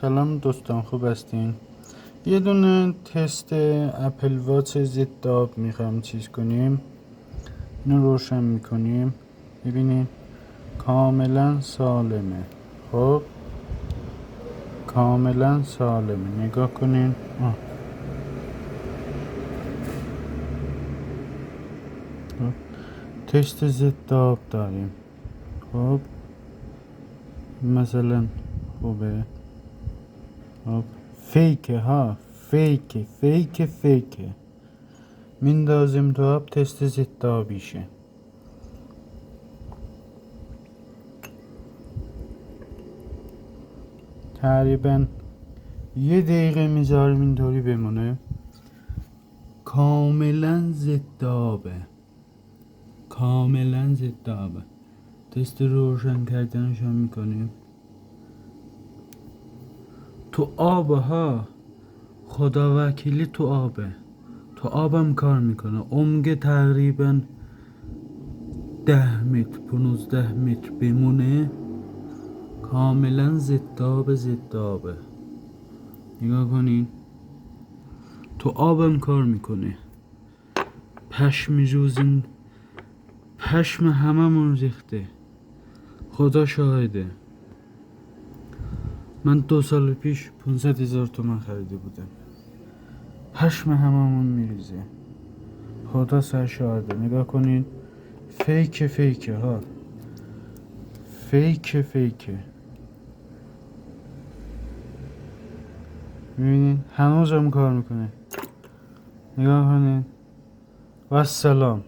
سلام دوستان، خوب هستین؟ یه دونه تست اپل واچ ضد آب میخوام چیز کنیم. اینو روشن میکنیم، ببینین کاملا سالمه. خب کاملا سالمه، نگاه کنین. خب. تست ضد آب داریم. خب مثلا خوبه. خب فیکه ها، فیکه میندازیم تو آب، تست ضد آبیشه. تقریبا 1 دقیقه میذاریم اینطوری بمونه. کاملا ضد آبه، کاملا ضد آبه. تست روشن کردنش هم میکنیم. تو آب ها، خدا وکیلی تو آبه. تو آبم کار میکنه. عمق تقریبا 10 متر 15 متر بمونه. کاملا ضد آبه. نگاه کنین، تو آبم کار میکنه. پشم میجوزین، پشم هممون ریخته، خدا شاهده. من 2 سال پیش 500,000 تومان خریده بودم. پشم هممون میریزه، خدا سر شاهده. نگاه کنین، فیکه ها، فیکه. ببینین هنوزم کار میکنه. نگاه کنین. و سلام.